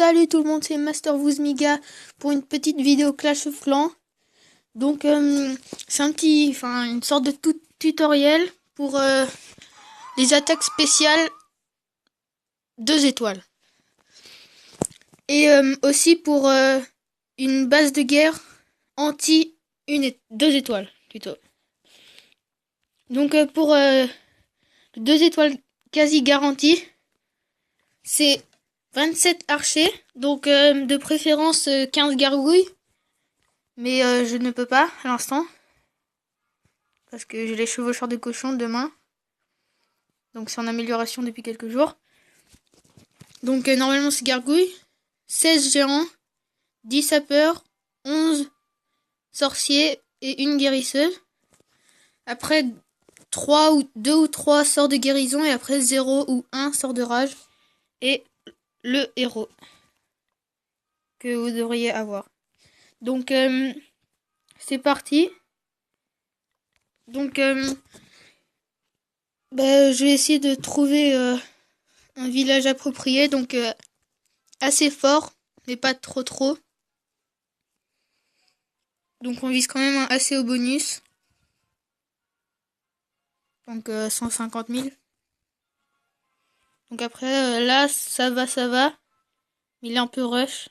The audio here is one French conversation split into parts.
Salut tout le monde, c'est Master Woozmiga pour une petite vidéo Clash of Clans. Donc c'est une sorte de tutoriel pour les attaques spéciales 2 étoiles. Et aussi pour une base de guerre anti 2 étoiles plutôt. Donc pour 2 étoiles quasi garanties, c'est 27 archers, donc de préférence 15 gargouilles. Mais je ne peux pas à l'instant. Parce que j'ai les chevaucheurs de cochon demain. Donc c'est en amélioration depuis quelques jours. Donc normalement c'est gargouilles. 16 géants. 10 sapeurs. 11 sorciers et une guérisseuse. Après 2 ou 3 sorts de guérison. Et après 0 ou 1 sort de rage. Et le héros. Que vous devriez avoir. Donc c'est parti. Donc je vais essayer de trouver un village approprié, donc assez fort, mais pas trop. Donc on vise quand même assez haut bonus. Donc 150 000. Donc après, là, ça va. Mais il est un peu rush.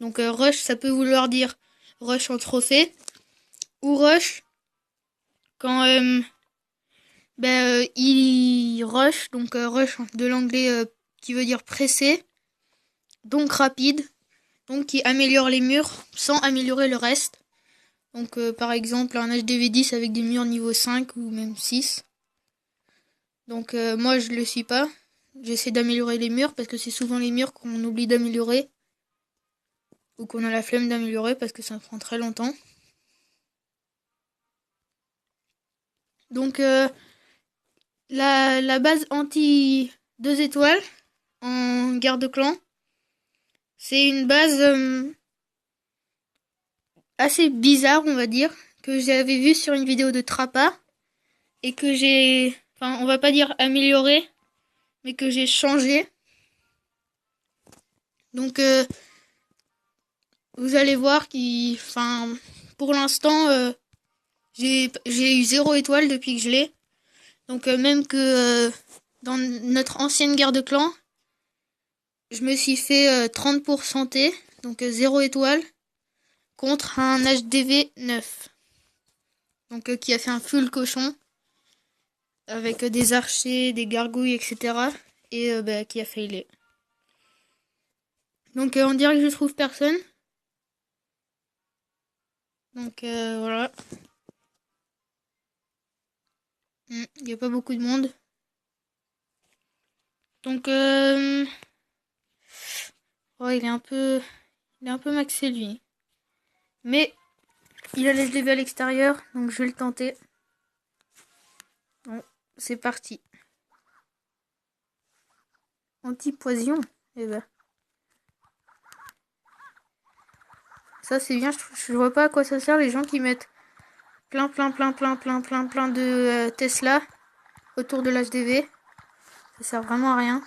Donc rush, ça peut vouloir dire rush en trophée. Ou rush quand il rush. Donc rush de l'anglais qui veut dire pressé. Donc rapide. Donc qui améliore les murs sans améliorer le reste. Donc par exemple un HDV10 avec des murs niveau 5 ou même 6. Donc moi je le suis pas. J'essaie d'améliorer les murs parce que c'est souvent les murs qu'on oublie d'améliorer. Ou qu'on a la flemme d'améliorer parce que ça prend très longtemps. Donc la base anti 2 étoiles en garde clan. C'est une base assez bizarre on va dire. Que j'avais vue sur une vidéo de Trappa. Et que j'ai... Enfin on va pas dire amélioré. Mais que j'ai changé. Donc vous allez voir pour l'instant j'ai eu 0 étoile depuis que je l'ai. Donc même que dans notre ancienne guerre de clan, je me suis fait 30% T, donc 0 étoile, contre un HDV 9. Donc qui a fait un full cochon, avec des archers, des gargouilles, etc. Et qui a failé. Donc on dirait que je trouve personne. Donc voilà. Il n'y a pas beaucoup de monde. Donc il est un peu maxé lui. Mais il a les SDV à l'extérieur, donc je vais le tenter. Bon, c'est parti. Anti-poison. Eh ben. Ça c'est bien, je vois pas à quoi ça sert les gens qui mettent plein de Tesla autour de l'HDV. Ça sert vraiment à rien.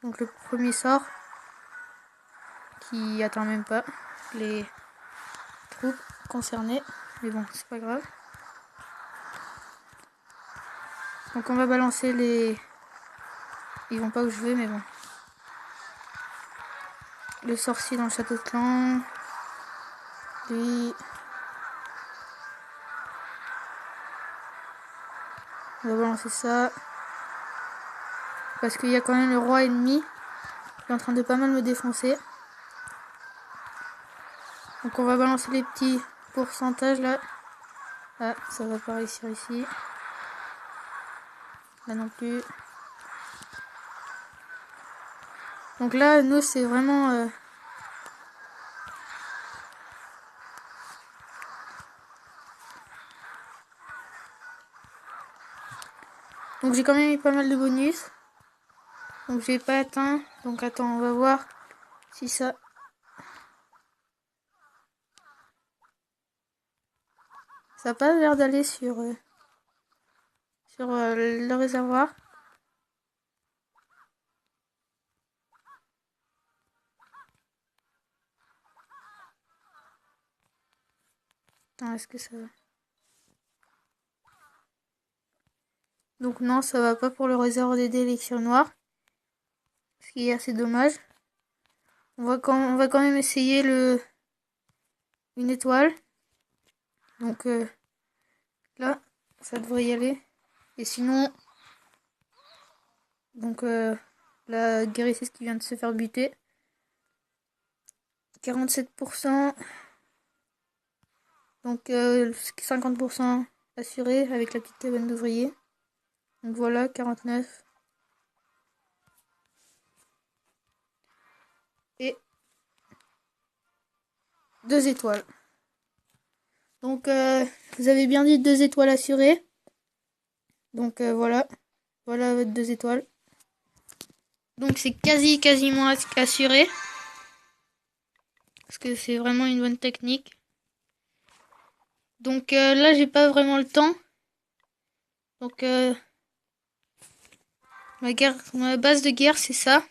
Donc le premier sort qui attend même pas les troupes concernées. Mais bon, c'est pas grave. Donc on va balancer les... Ils vont pas où je veux, mais bon. Le sorcier dans le château de clan. Lui... On va balancer ça. Parce qu'il y a quand même le roi ennemi qui est en train de pas mal me défoncer. Donc on va balancer les petits pourcentages là. Ah, ça va pas réussir ici. Là non plus. Donc là, nous, c'est vraiment... Donc j'ai quand même eu pas mal de bonus. Donc j'ai pas atteint. Donc attends, on va voir si ça... Ça n'a pas l'air d'aller sur le réservoir. Non, est-ce que ça va? Donc non, ça va pas pour le réservoir des élixirs noirs. Ce qui est assez dommage. On va quand même essayer une étoile. Donc là, ça devrait y aller. Et sinon, donc la guérisseuse qui vient de se faire buter. 47%. Donc 50% assuré avec la petite cabane d'ouvrier. Donc voilà, 49. Et 2 étoiles. Donc vous avez bien dit 2 étoiles assurées. Donc voilà. Voilà votre 2 étoiles. Donc c'est quasiment assuré. Parce que c'est vraiment une bonne technique. Donc là j'ai pas vraiment le temps. Donc ma base de guerre c'est ça.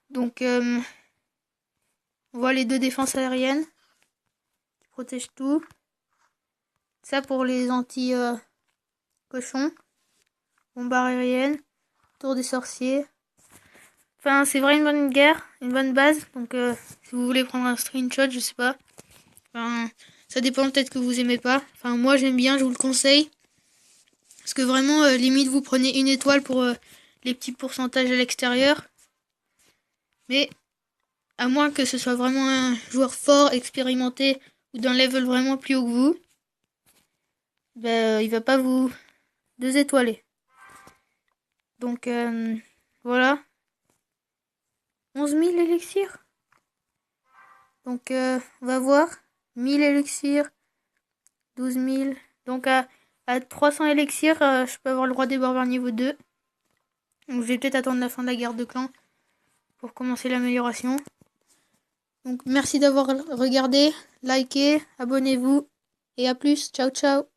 Donc on voit les 2 défenses aériennes qui protègent tout. Ça pour les anti-cochons. Bombe aérienne. Tour des sorciers. Enfin c'est vraiment une bonne guerre, une bonne base. Donc si vous voulez prendre un screenshot, je sais pas. Enfin, ça dépend, peut-être que vous aimez pas. Enfin moi j'aime bien, je vous le conseille. Parce que vraiment, limite, vous prenez une étoile pour les petits pourcentages à l'extérieur. Mais, à moins que ce soit vraiment un joueur fort, expérimenté, ou d'un level vraiment plus haut que vous, ben, il va pas vous 2 étoiler. Donc, voilà. 11 000 élixirs. Donc, on va voir. 1000 élixirs. 12 000. Donc, à 300 élixirs, je peux avoir le roi des barbares niveau 2. Donc, je vais peut-être attendre la fin de la guerre de clan pour commencer l'amélioration. Donc merci d'avoir regardé, likez, abonnez-vous et à plus, ciao ciao.